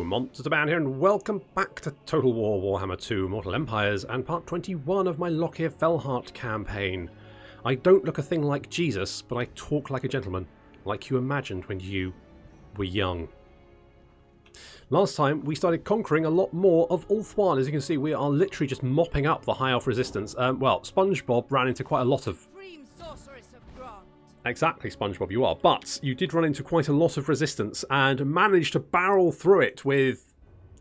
Monsters Abound here, and welcome back to Total War Warhammer 2 Mortal Empires and part 21 of my Lokhir Fellheart campaign. I don't look a thing like Jesus, but I talk like a gentleman, like you imagined when you were young. Last time we started conquering a lot more of Ulthuan. As you can see, we are literally just mopping up the High Elf resistance. Well, SpongeBob ran into quite a lot of... Exactly, SpongeBob, you are. But you did run into quite a lot of resistance and managed to barrel through it with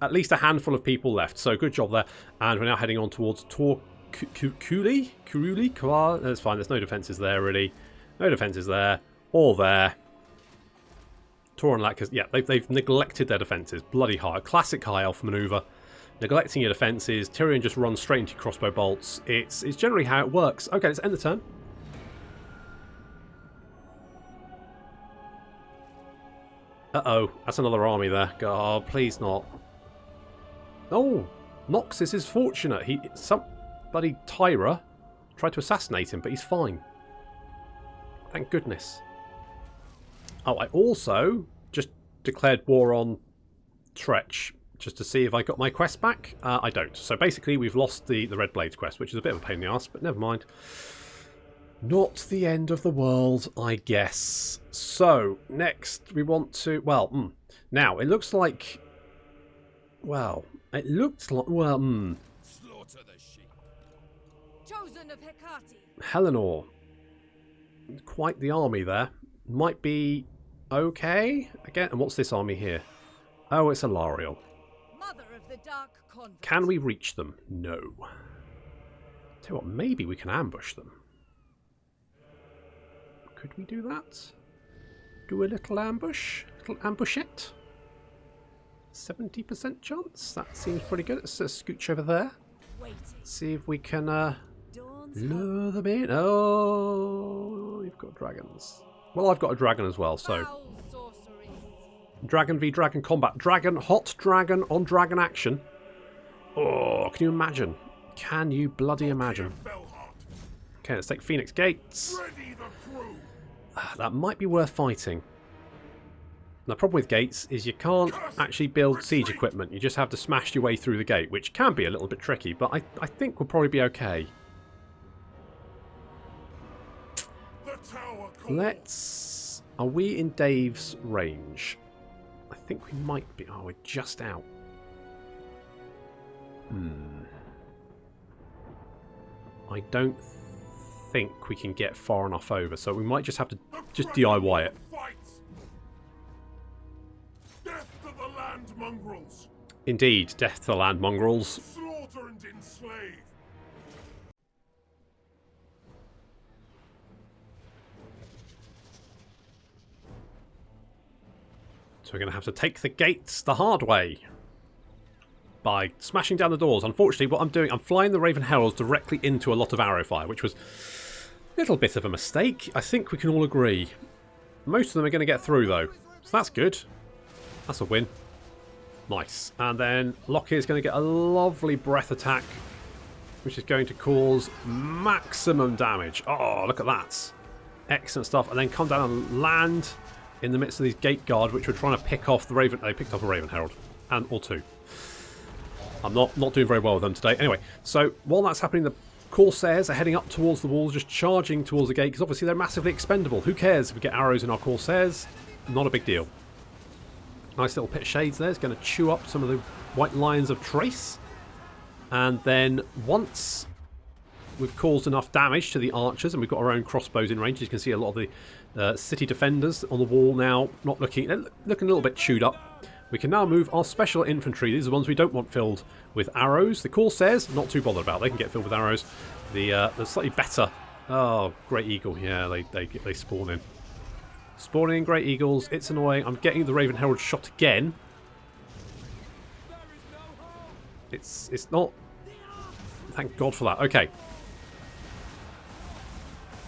at least a handful of people left. So good job there. And we're now heading on towards Kuruli? That's fine, there's no defences there, really. No defences there. Or there. Tor and Latkes, yeah, they've neglected their defences. Bloody high. Classic High Elf manoeuvre. Neglecting your defences. Tyrion just runs straight into your crossbow bolts. It's generally how it works. Okay, let's end the turn. Uh-oh, that's another army there. God, please not. Oh, Noxus is fortunate. Some bloody Tyra tried to assassinate him, but he's fine. Thank goodness. Oh, I also just declared war on Tretch, just to see if I got my quest back. I don't. So basically, we've lost the Red Blades quest, which is a bit of a pain in the ass, but never mind. Not the end of the world, I guess. So, next we want to... Well, now, it looks like... Well, it looks like... Well, Slaughter the sheep. Chosen of Hecate. Helenor. Quite the army there. Might be okay. Again, and what's this army here? Oh, it's a Lariel. Mother of the Dark Convent. Can we reach them? No. Tell you what, maybe we can ambush them. Could we do that? Do a little ambush? Little ambushette? 70% chance? That seems pretty good. Let's scooch over there. See if we can lure them in. Oh, you've got dragons. Well, I've got a dragon as well, so... Dragon v Dragon combat. Hot dragon on dragon action. Oh, can you imagine? Can you bloody imagine? Okay, let's take Phoenix Gates. That might be worth fighting. The problem with gates is you can't actually build siege equipment. You just have to smash your way through the gate, which can be a little bit tricky, but I think we'll probably be okay. Let's... Are we in Dave's range? I think we might be. Oh, we're just out. I don't think we can get far enough over, so we might just have to just DIY it. Death to the land mongrels. Indeed, death to the land mongrels. Slaughter and enslave. So we're going to have to take the gates the hard way by smashing down the doors. Unfortunately, what I'm doing, I'm flying the Raven Heralds directly into a lot of arrow fire, which was a little bit of a mistake. I think we can all agree. Most of them are going to get through, though. So that's good. That's a win. Nice. And then Lokhir is going to get a lovely breath attack, which is going to cause maximum damage. Oh, look at that. Excellent stuff. And then come down and land in the midst of these gate guards, which were trying to pick off the Raven... They picked off a Raven Herald. Or two. I'm not doing very well with them today. Anyway, so while that's happening, the Corsairs are heading up towards the walls, just charging towards the gate, because obviously they're massively expendable. Who cares if we get arrows in our Corsairs? Not a big deal. Nice little pit of shades there. It's going to chew up some of the white lines of trace. And then once we've caused enough damage to the archers, and we've got our own crossbows in range, you can see a lot of the city defenders on the wall now not looking a little bit chewed up. We can now move our special infantry. These are the ones we don't want filled with arrows. The Corsairs, not too bothered about. They can get filled with arrows. The slightly better... Oh, Great Eagle. Yeah, they spawn in. Spawning in Great Eagles. It's annoying. I'm getting the Raven Herald shot again. It's not... Thank God for that. Okay.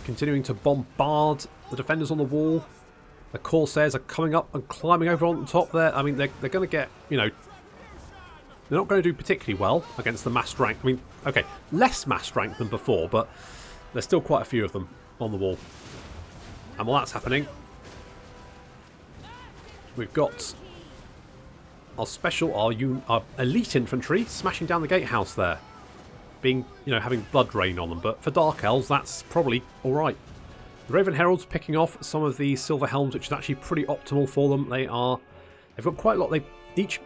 Continuing to bombard the defenders on the wall. The Corsairs are coming up and climbing over on the top there. I mean, they're going to get, you know... They're not going to do particularly well against the massed rank. I mean, okay, less massed rank than before, but there's still quite a few of them on the wall. And while that's happening, we've got our elite infantry smashing down the gatehouse there. Being, having blood rain on them. But for Dark Elves, that's probably alright. The Raven Heralds picking off some of the Silver Helms, which is actually pretty optimal for them. They've got quite a lot. Each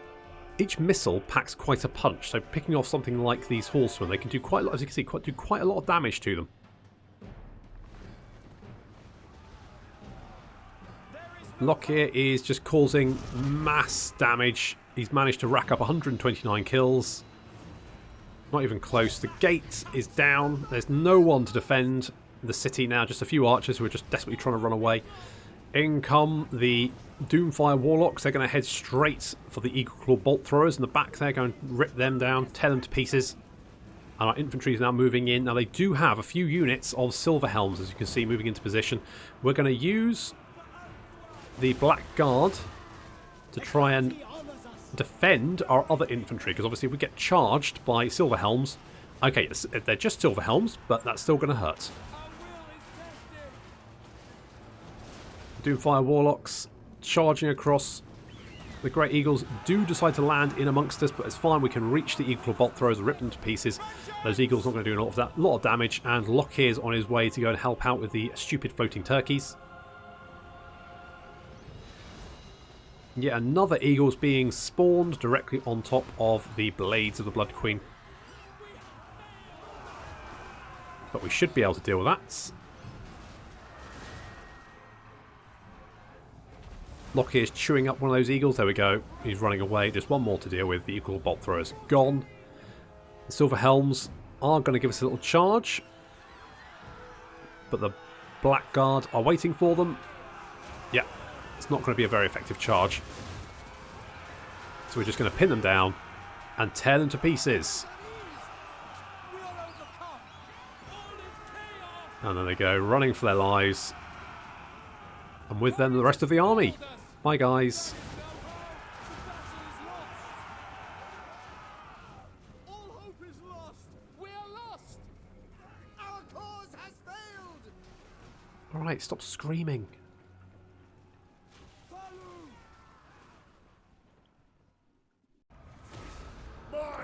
missile packs quite a punch. So picking off something like these horsemen, they can do quite a lot, as you can see, do quite a lot of damage to them. Lokhir is just causing mass damage. He's managed to rack up 129 kills. Not even close. The gate is down. There's no one to defend the city now. Just a few archers who are just desperately trying to run away. In come the Doomfire Warlocks. They're going to head straight for the Eagle Claw Bolt Throwers in the back there. Going to rip them down, tear them to pieces. And our infantry is now moving in. Now they do have a few units of Silver Helms, as you can see, moving into position. We're going to use the Black Guard to try and defend our other infantry, because obviously if we get charged by Silver Helms, okay, they're just Silver Helms, but that's still going to hurt. Doomfire Warlocks charging across. The Great Eagles do decide to land in amongst us, but it's fine. We can reach the Eagle Bolt Throwers and rip them to pieces. Those Eagles are not going to do a lot of damage, and Lokhir's on his way to go and help out with the stupid floating turkeys. Yet another Eagle's being spawned directly on top of the Blades of the Blood Queen. But we should be able to deal with that. Lokhir is chewing up one of those Eagles. There we go. He's running away. There's one more to deal with. The Eagle Bolt Throwers gone. The Silver Helms are going to give us a little charge. But the Blackguard are waiting for them. Yeah. It's not going to be a very effective charge. So we're just going to pin them down and tear them to pieces. And then they go running for their lives. And with them the rest of the army. Bye guys. All hope is lost. We are lost. Our cause has failed. Alright, stop screaming.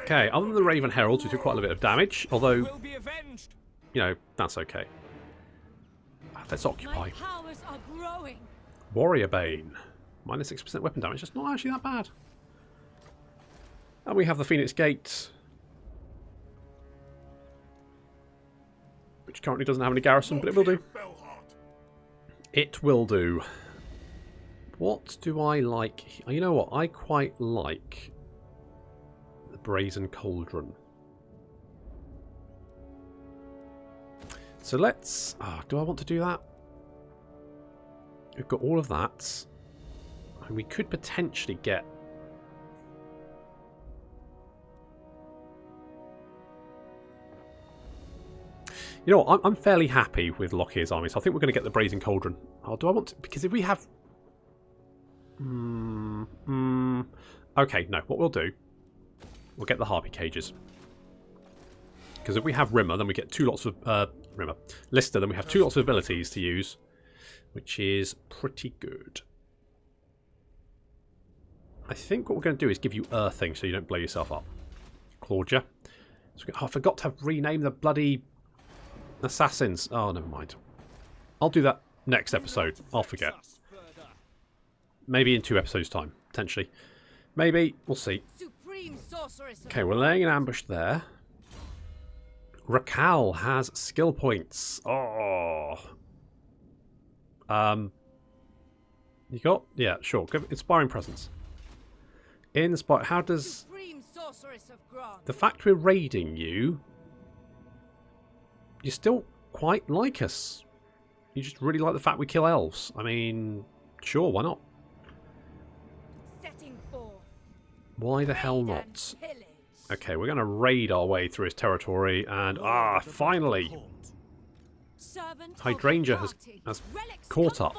Okay, other than the Raven Heralds, we took quite a bit of damage, although, that's okay. Let's occupy. My powers are growing. Warrior Bane. Minus 6% weapon damage. That's not actually that bad. And we have the Phoenix Gate, which currently doesn't have any garrison, but it will do. It will do. What do I like? You know what? I quite like the Brazen Cauldron. So let's... do I want to do that? We've got all of that. And we could potentially get... You know what? I'm fairly happy with Lokhir's army, so I think we're going to get the Brazen Cauldron. Oh, do I want to... Because if we have... Okay, no. What we'll do... We'll get the Harpy Cages. Because if we have Rimmer, then we get two lots of... Lister, then we have two lots of abilities to use, which is pretty good. I think what we're going to do is give you Earthing so you don't blow yourself up. Claudia. So I forgot to rename the bloody assassins. Oh, never mind. I'll do that next episode. I'll forget. Maybe in 2 episodes' time, potentially. Maybe. We'll see. Okay, we're laying an ambush there. Rakal has skill points. Oh. You got? Yeah, sure. Inspiring Presence. Inspire. How does... The fact we're raiding you... You still quite like us. You just really like the fact we kill elves. I mean, sure, why not? Why the hell not? Okay, we're going to raid our way through his territory, and finally! Hydrangea has caught up.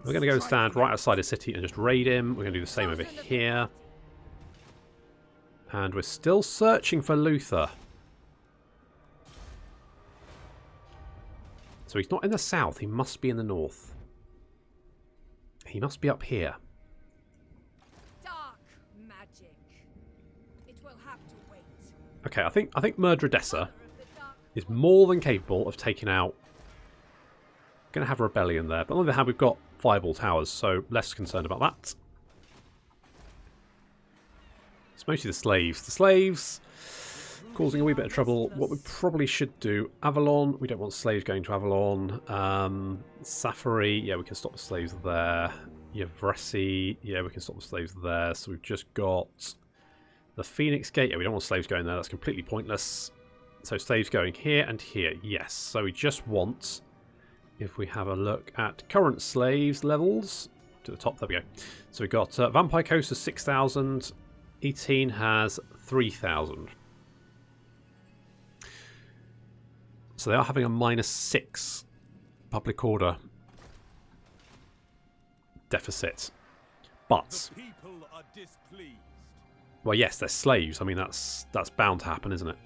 We're going to go and stand right outside the city and just raid him. We're going to do the same over here. And we're still searching for Luthor. So he's not in the south, he must be in the north. He must be up here. Okay, I think Murdredessa is more than capable of taking out... Going to have a rebellion there, but on the other hand, we've got fireball towers, so less concerned about that. It's mostly the slaves. The slaves causing a wee bit of trouble. What we probably should do, Avalon, we don't want slaves going to Avalon. Safari, yeah, we can stop the slaves there. Yavresi, yeah, we can stop the slaves there. So we've just got the Phoenix Gate. Yeah, we don't want slaves going there. That's completely pointless. So slaves going here and here. Yes. So we just want, if we have a look at current slaves levels, to the top, there we go. So we've got Vampire Coast has 6,000. 18 has 3,000. So they are having a -6 public order deficit. But, well, yes, they're slaves. I mean, that's bound to happen, isn't it?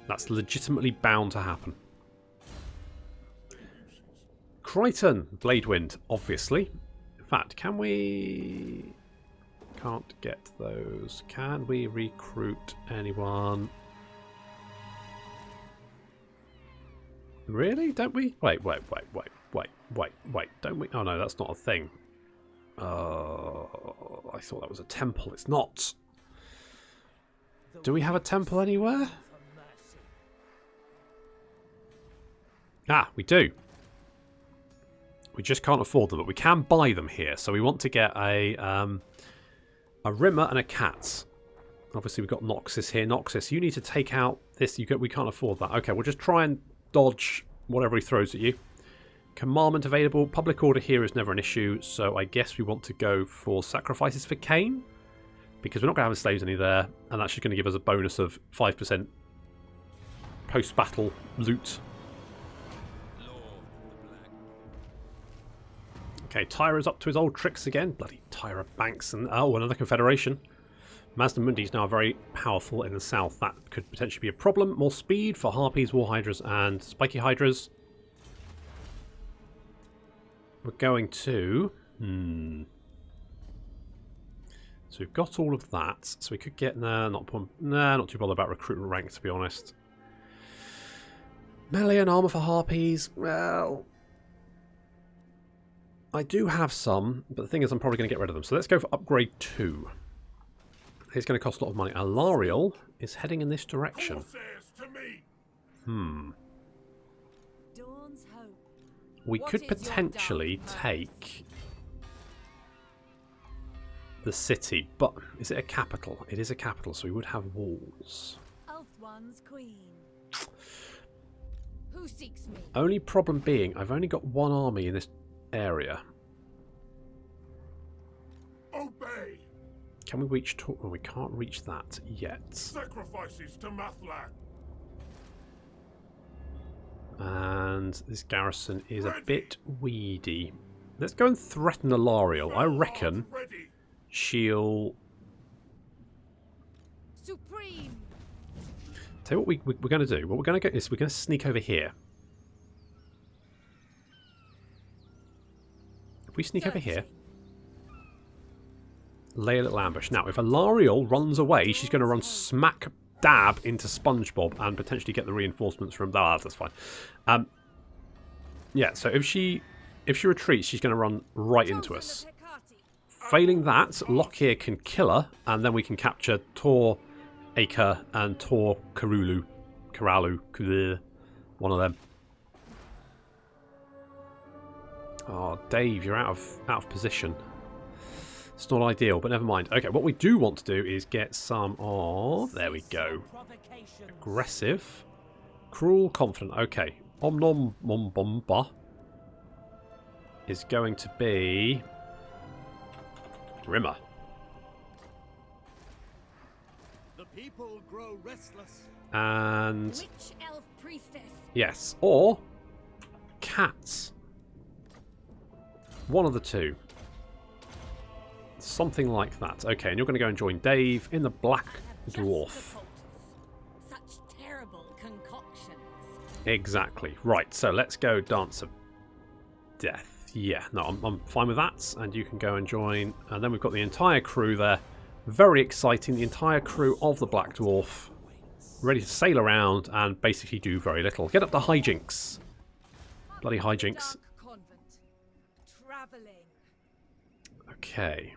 That's legitimately bound to happen. Crichton, Bladewind, obviously. In fact, can we... Can't get those. Can we recruit anyone? Really? Don't we? Wait. Don't we? Oh no, that's not a thing. I thought that was a temple. It's not. Do we have a temple anywhere? Ah, we do. We just can't afford them, but we can buy them here. So we want to get a Rimmer and a Cat. Obviously, we've got Noxus here. Noxus, you need to take out this. We can't afford that. Okay, we'll just try and dodge whatever he throws at you. Commandment available. Public order here is never an issue, so I guess we want to go for sacrifices for Cain, because we're not going to have slaves any there, and that's just going to give us a bonus of 5% post-battle loot. Okay, Tyra's up to his old tricks again. Bloody Tyra Banks and another confederation. Mazda Mundi is now very powerful in the south. That could potentially be a problem. More speed for Harpies, War Hydras, and Spiky Hydras. We're going to... So we've got all of that. So we could get... not too bothered about recruitment rank, to be honest. Melee and armor for Harpies. Well... I do have some, but the thing is I'm probably going to get rid of them. So let's go for upgrade 2. It's going to cost a lot of money. Alariel is heading in this direction. We could potentially take the city, but is it a capital? It is a capital, so we would have walls. Ulthuan's queen. Who seeks me? Only problem being, I've only got one army in this area. Obey. Can we reach? Well, we can't reach that yet. Sacrifices to Mathlan. And this garrison is a bit weedy. Let's go and threaten Alariel. I reckon she'll. Supreme. Tell you what we're going to do. What we're going to go is we're going to sneak over here. If we sneak over here, lay a little ambush. Now, if Alariel runs away, she's going to run smack dab into SpongeBob and potentially get the reinforcements from... Ah, that's fine. Yeah, so if she retreats, she's going to run right into us. Failing that, Lokhir can kill her, and then we can capture Tor Acre and Tor Karalu, one of them. Oh, Dave, you're out of position. It's not ideal, but never mind. Okay, what we do want to do is get some of... There we go. Aggressive. Cruel, confident. Okay. Omnom Mombomba is going to be... Rimmer. The people grow restless. And... Witch elf priestess. Yes, or... Cats. One of the two. Something like that. Okay, and you're going to go and join Dave in the Black Dwarf. Such terrible concoctions. Exactly. Right, so let's go Dance of Death. Yeah, no, I'm fine with that. And you can go and join. And then we've got the entire crew there. Very exciting. The entire crew of the Black Dwarf. ready to sail around and basically do very little. Get up to hijinks. Bloody hijinks. Dark convent. Traveling. Okay.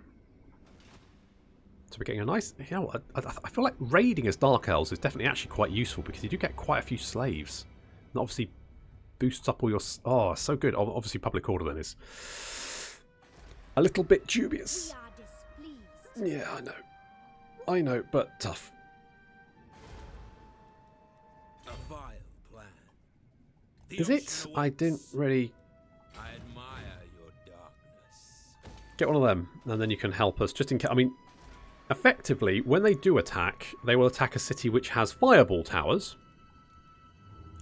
So we're getting a nice... You know what, I feel like raiding as Dark Elves is definitely actually quite useful because you do get quite a few slaves. And obviously boosts up all your... Oh, so good. Obviously public order then is a little bit dubious. Yeah, I know. I know, but tough. A vile plan. Is it? I didn't really... I admire your darkness. Get one of them, and then you can help us. Just in case... I mean, effectively, when they do attack, they will attack a city which has fireball towers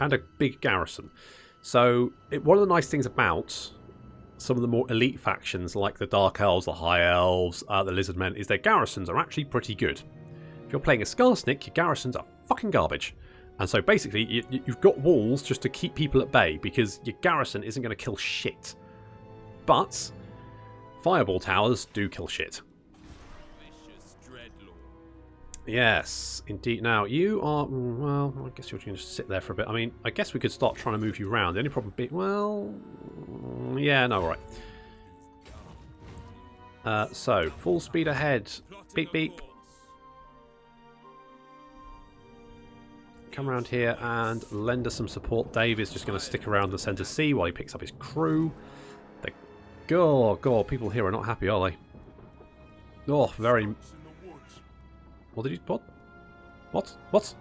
and a big garrison. So, one of the nice things about some of the more elite factions, like the Dark Elves, the High Elves, the Lizard Men, is their garrisons are actually pretty good. If you're playing a Skarsnik, your garrisons are fucking garbage. And so basically, you've got walls just to keep people at bay, because your garrison isn't going to kill shit. But fireball towers do kill shit. Vicious dreadlord. Yes, indeed. Now, you are... Well, I guess you're going to sit there for a bit. I mean, I guess we could start trying to move you around. The only problem being... Well... Yeah, no, all right. So, full speed ahead. Beep, beep. Come around here and lend us some support. Dave is just going to stick around the centre C while he picks up his crew. God, people here are not happy, are they? Oh, very... What did you... What? What? What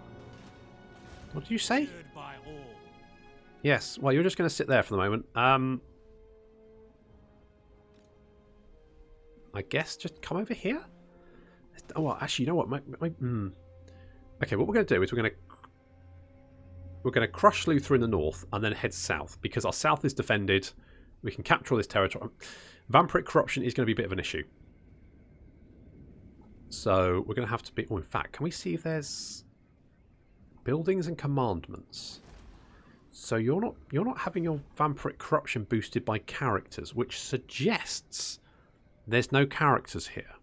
did you say? Yes, well, you're just going to sit there for the moment. I guess just come over here? Oh, well, actually, you know what? Okay, what we're going to do is we're going to crush Luthor in the north and then head south, because our south is defended. We can capture all this territory. Vampiric corruption is going to be a bit of an issue. So we're going to have to be... Oh, in fact, can we see if there's buildings and commandments? So you're not having your vampiric corruption boosted by characters, which suggests there's no characters here.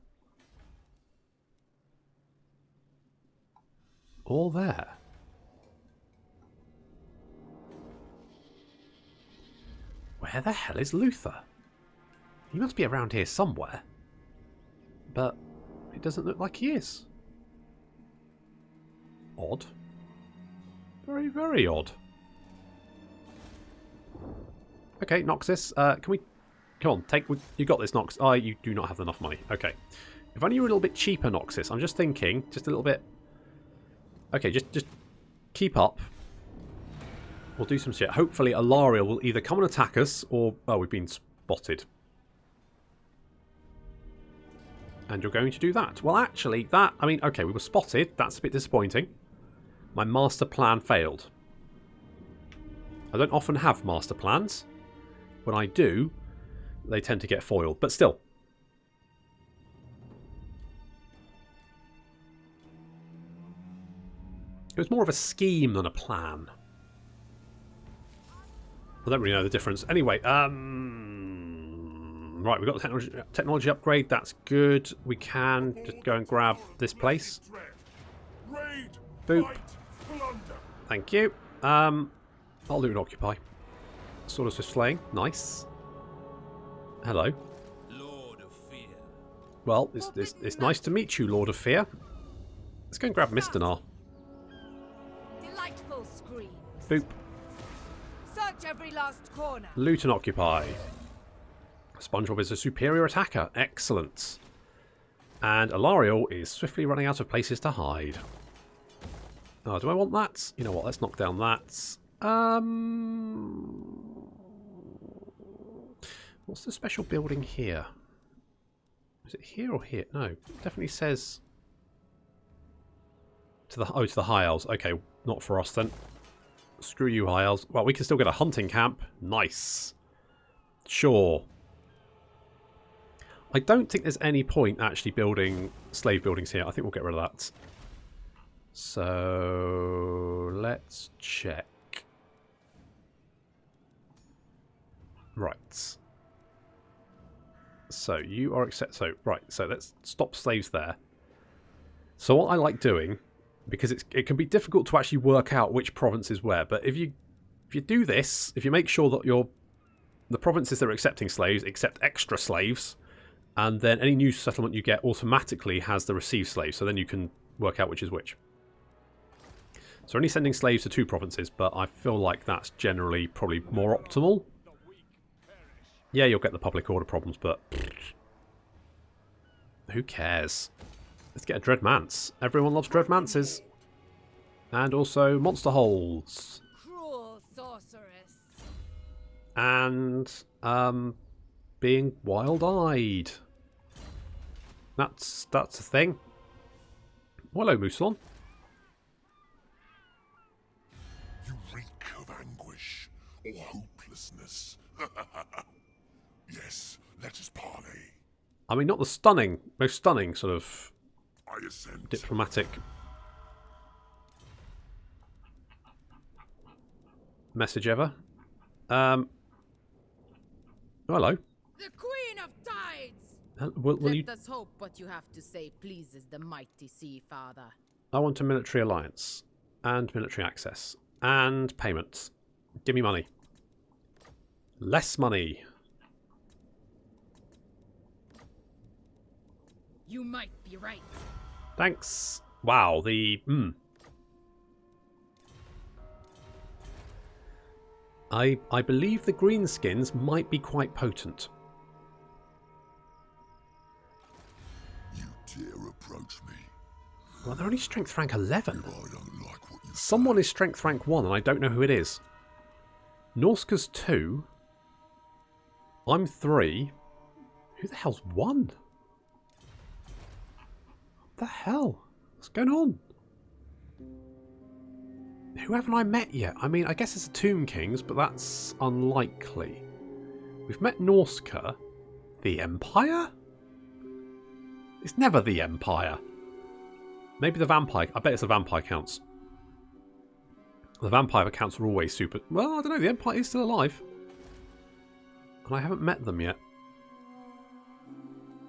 All there. Where the hell is Luthor? He must be around here somewhere. But it doesn't look like he is. Odd. Very, very odd. Okay, Noxus, can we... Come on, you got this, Nox. Oh, you do not have enough money. Okay. If only you were a little bit cheaper, Noxus. I'm just thinking, just a little bit... Okay, just keep up. We'll do some shit. Hopefully Alariel will either come and attack us, or... Oh, we've been spotted. And you're going to do that. Well, actually, that... I mean, okay, we were spotted. That's a bit disappointing. My master plan failed. I don't often have master plans. When I do, they tend to get foiled. But still. It was more of a scheme than a plan. I don't really know the difference. Anyway, right, we've got the technology upgrade. That's good. We can just go and grab this place. Boop. Thank you. I'll loot and occupy. Sort of swift slaying. Nice. Hello. Lord of Fear. Well, it's nice to meet you, Lord of Fear. Let's go and grab Mistanar. Delightful screams. Boop. Search every last corner. Loot and occupy. SpongeBob is a superior attacker. Excellent. And Alariel is swiftly running out of places to hide. Oh, do I want that? You know what? Let's knock down that. What's the special building here? Is it here or here? No, it definitely says to the High Elves. Okay, not for us then. Screw you, High Elves. Well, we can still get a hunting camp. Nice. Sure. I don't think there's any point actually building slave buildings here. I think we'll get rid of that. So let's check. Right. So you are accept. So right. So let's stop slaves there. So what I like doing, because it can be difficult to actually work out which province is where. But if you do this, if you make sure that the provinces that are accepting slaves accept extra slaves, and then any new settlement you get automatically has the received slaves, so then you can work out which is which. So only sending slaves to 2 provinces, but I feel like that's generally probably more optimal. Yeah, you'll get the public order problems, but who cares? Let's get a Dreadmance. Everyone loves Dreadmances. And also monster holds. Cruel sorceress. And being wild-eyed. That's a thing. Hello, Mousselon. You reek of anguish or hopelessness. Yes, let us parley. I mean, not the most stunning sort of I assent. diplomatic message ever. Oh, hello. The Queen of Tides! Will you... Let us hope what you have to say pleases the mighty Sea Father. I want a military alliance. And military access. And payments. Give me money. Less money. You might be right. Thanks. Wow, I believe the greenskins might be quite potent. You dare approach me. Well, they're only strength rank 11. I don't like what you Someone is strength rank 1 and I don't know who it is. Norska's 2. I'm 3. Who the hell's 1? What the hell? What's going on? Who haven't I met yet? I mean, I guess it's the Tomb Kings, but that's unlikely. We've met Norska. The Empire? It's never the Empire. Maybe the Vampire. I bet it's the Vampire counts. The Vampire counts are always super... Well, I don't know. The Empire is still alive. And I haven't met them yet.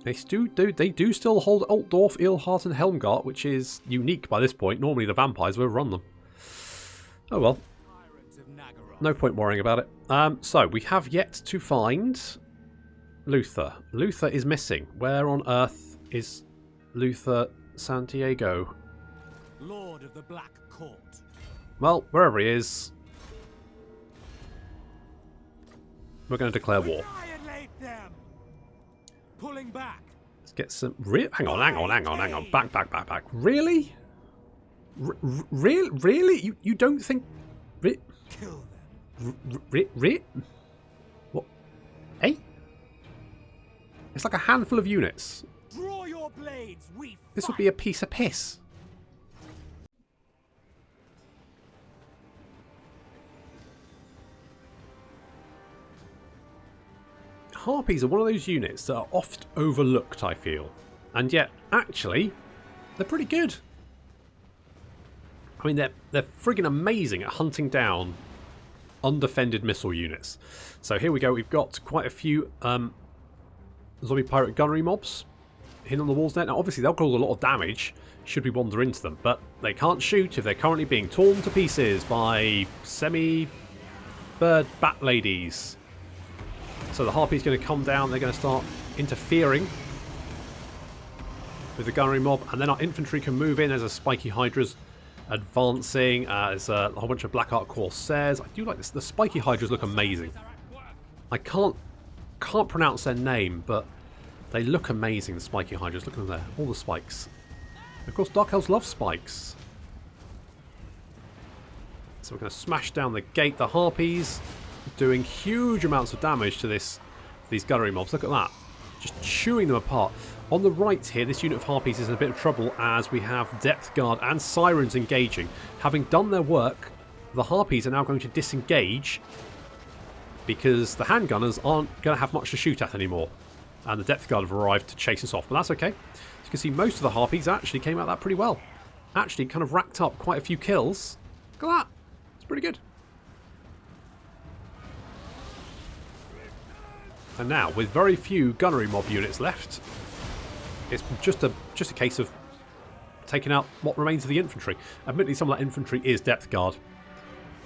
They do still hold Altdorf, Ilhart and Helmgart, which is unique by this point. Normally the vampires will run them. Oh well. No point worrying about it. So, we have yet to find Luthor. Luthor is missing. Where on earth is Luthor Santiago? Lord of the Black Court. Well, wherever he is, we're going to declare war. Annihilate them. Pulling back. Let's get some... Hang on. Back. Really? Really? You don't think... Kill them. What? Eh? It's like a handful of units. Draw your blades, we This would be a piece of piss. Harpies are one of those units that are oft overlooked, I feel. And yet, actually, they're pretty good. I mean, they're friggin' amazing at hunting down undefended missile units. So here we go. We've got quite a few zombie pirate gunnery mobs hidden on the walls there. Now, obviously, they'll cause a lot of damage should we wander into them, but they can't shoot if they're currently being torn to pieces by semi-bird bat ladies. So the Harpy's going to come down. They're going to start interfering with the gunnery mob, and then our infantry can move in as a spiky hydras advancing. There's a whole bunch of Black Ark Corsairs. I do like this. The spiky hydras look amazing. I can't pronounce their name, but they look amazing. The spiky hydras. Look at them there. All the spikes. Of course, Dark Elves love spikes. So we're going to smash down the gate. The Harpies doing huge amounts of damage to these gunnery mobs. Look at that. Just chewing them apart. On the right here, this unit of Harpies is in a bit of trouble as we have Depth Guard and Sirens engaging. Having done their work, the Harpies are now going to disengage because the handgunners aren't going to have much to shoot at anymore. And the Depth Guard have arrived to chase us off, but that's okay. As you can see, most of the Harpies actually came out of that pretty well. Actually kind of racked up quite a few kills. Look at that. It's pretty good. And now, with very few gunnery mob units left, it's just a case of taking out what remains of the infantry. Admittedly, some of that infantry is depth guard.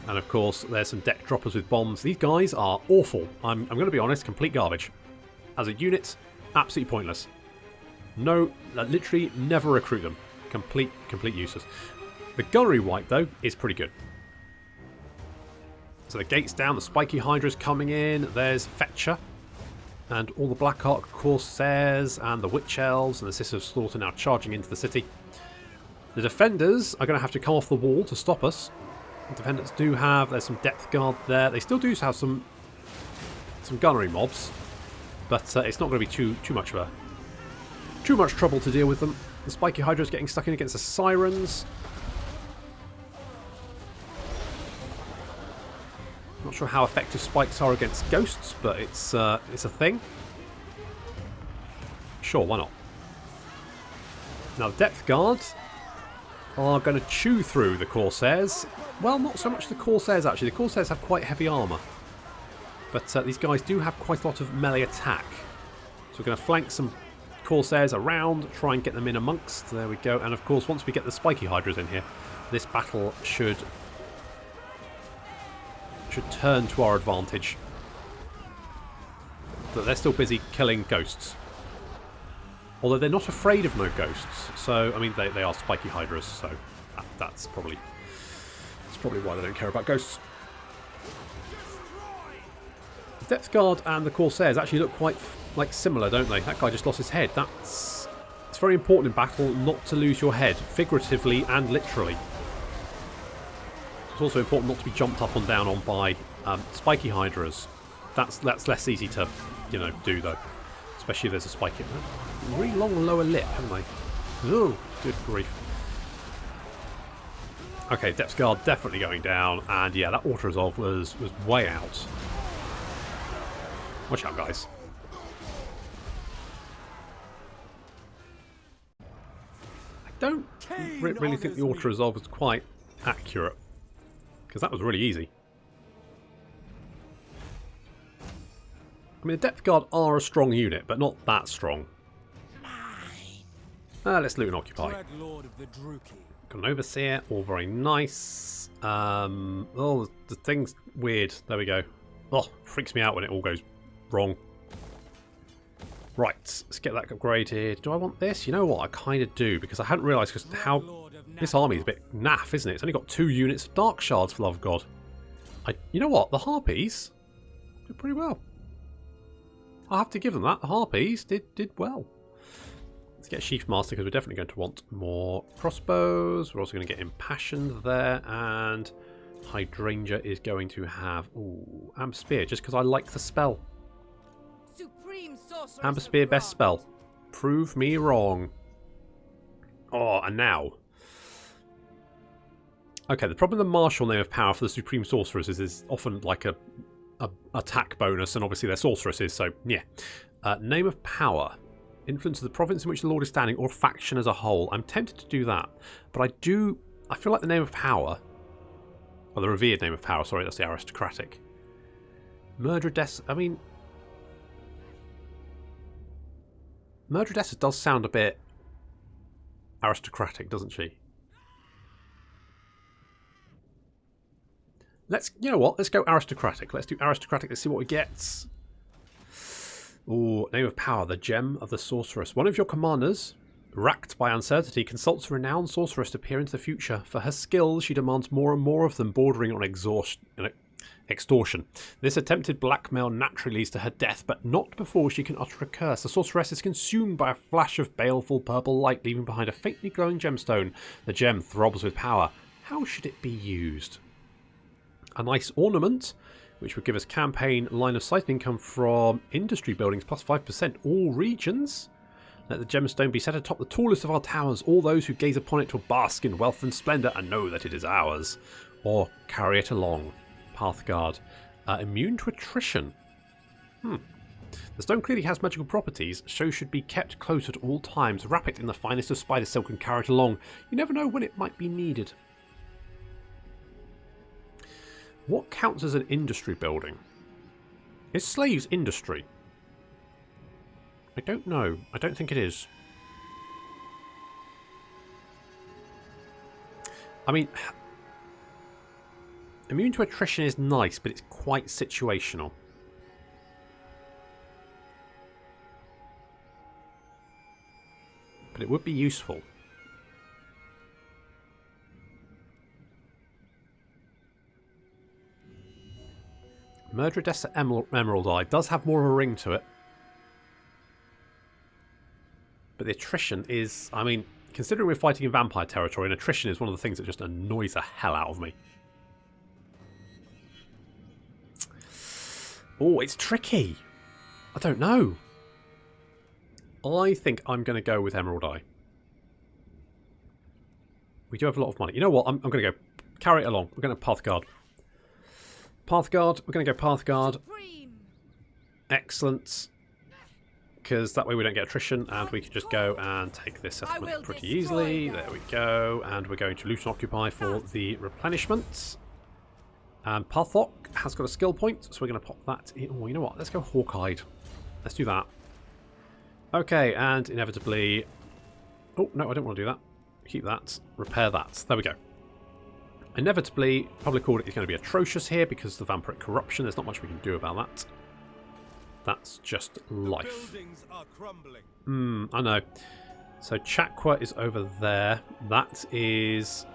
And of course, there's some deck droppers with bombs. These guys are awful. I'm going to be honest, complete garbage. As a unit, absolutely pointless. No, literally never recruit them. Complete useless. The gunnery wipe, though, is pretty good. So the gate's down, the spiky hydra's coming in, there's Fetcher. And all the Black Ark Corsairs and the Witch Elves and the Sisters of Slaughter now charging into the city. The defenders are going to have to come off the wall to stop us. The defenders do have, there's some depth guard there. They still do have some gunnery mobs, but it's not going to be too much trouble to deal with them. The spiky hydra's getting stuck in against the sirens. Not sure how effective spikes are against ghosts, but it's a thing. Sure, why not? Now the depth guard are going to chew through the Corsairs. Well, not so much the Corsairs actually. The Corsairs have quite heavy armour, but these guys do have quite a lot of melee attack. So we're going to flank some Corsairs around, try and get them in amongst. There we go. And of course, once we get the spiky hydras in here, this battle should turn to our advantage. But they're still busy killing ghosts. Although they're not afraid of no ghosts. So, I mean, they are spiky hydras, so that's probably why they don't care about ghosts. The Depth Guard and the Corsairs actually look quite similar, don't they? That guy just lost his head. It's very important in battle not to lose your head, figuratively and literally. It's also important not to be jumped up and down on by spiky hydras. That's less easy to, do though. Especially if there's a spiky. Really long lower lip, haven't they? Oh, good grief. Okay, Depth Guard definitely going down, and yeah, that auto resolve was way out. Watch out, guys. I don't really think the auto resolve was quite accurate, because that was really easy. I mean, the Depth Guard are a strong unit, but not that strong. Let's loot and occupy. Got an Overseer, all very nice. Oh, the thing's weird. There we go. Oh, freaks me out when it all goes wrong. Right, let's get that upgraded. Do I want this? You know what? I kind of do, because I hadn't realised how this army is a bit naff, isn't it? It's only got 2 units of Dark Shards, for love of God. You know what? The Harpies did pretty well. I have to give them that. The Harpies did well. Let's get Sheaf Master, because we're definitely going to want more crossbows. We're also going to get Impassioned there, and Hydrangea is going to have Amber Spear, just because I like the spell. Amber Spear, best spell. Prove me wrong. Oh, and now. Okay, the problem with the martial name of power for the Supreme Sorceress is often like a attack bonus, and obviously they're sorceresses, so yeah. Name of power. Influence of the province in which the Lord is standing, or faction as a whole. I'm tempted to do that, but I feel like the name of power, or the revered name of power, sorry, that's the aristocratic. Murdredessa, I mean, Murdredessa does sound a bit aristocratic, doesn't she? You know what? Let's go aristocratic. Let's do aristocratic. Let's see what we get. Ooh, name of power, the Gem of the Sorceress. One of your commanders, racked by uncertainty, consults a renowned sorceress to peer into the future. For her skills, she demands more and more of them, bordering on extortion. This attempted blackmail naturally leads to her death, but not before she can utter a curse. The sorceress is consumed by a flash of baleful purple light, leaving behind a faintly glowing gemstone. The gem throbs with power. How should it be used? A nice ornament, which would give us campaign line of sight income from industry buildings plus 5%, all regions. Let the gemstone be set atop the tallest of our towers. All those who gaze upon it will bask in wealth and splendour and know that it is ours. Or carry it along. Pathguard. Immune to attrition. The stone clearly has magical properties, so should be kept close at all times. Wrap it in the finest of spider silk and carry it along. You never know when it might be needed. What counts as an industry building? Is slaves industry? I don't know. I don't think it is. I mean, immune to attrition is nice, but it's quite situational. But it would be useful. Murder Odessa Emerald Eye does have more of a ring to it. But the attrition is, I mean, considering we're fighting in vampire territory, and attrition is one of the things that just annoys the hell out of me. Oh, it's tricky. I don't know. I think I'm going to go with Emerald Eye. We do have a lot of money. You know what? I'm going to go carry it along. We're going to Pathguard. Pathguard. We're going to go Pathguard. Excellent. Because that way we don't get attrition, and we can just go and take this settlement pretty easily. There we go. And we're going to loot and occupy for the replenishment. And Pathok has got a skill point, so we're going to pop that in. Oh, you know what? Let's go Hawkeye. Let's do that. Okay, and inevitably... Oh, no, I don't want to do that. Keep that. Repair that. There we go. Inevitably, public order is going to be atrocious here because of the vampiric corruption. There's not much we can do about that. That's just life. I know. So Chakwa is over there. That is...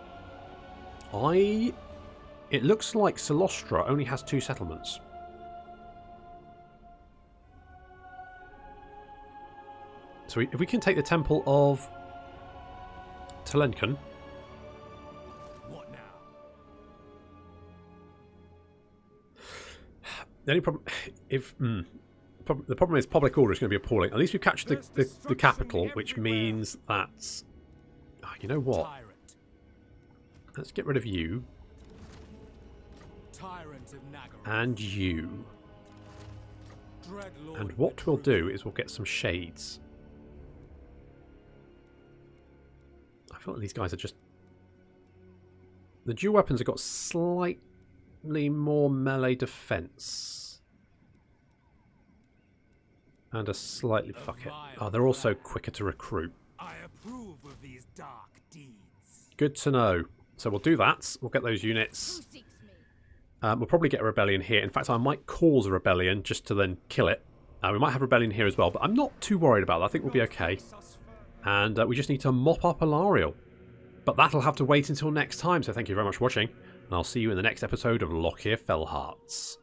It looks like Silostra only has 2 settlements. So if we can take the Temple of Telenkan. What now? The only problem... the problem is public order is going to be appalling. At least we've captured the capital, which means that... Oh, you know what? Let's get rid of you. And you. And what we'll do is we'll get some shades. I feel like these guys are just... The dual weapons have got slightly more melee defense. And a slightly... Fuck it. Oh, they're also quicker to recruit. I approve of these dark deeds. Good to know. So we'll do that. We'll get those units. We'll probably get a rebellion here. In fact, I might cause a rebellion just to then kill it. We might have a rebellion here as well, but I'm not too worried about that. I think we'll be okay. And we just need to mop up Alariel. But that'll have to wait until next time, so thank you very much for watching. And I'll see you in the next episode of Lokhir Fellheart.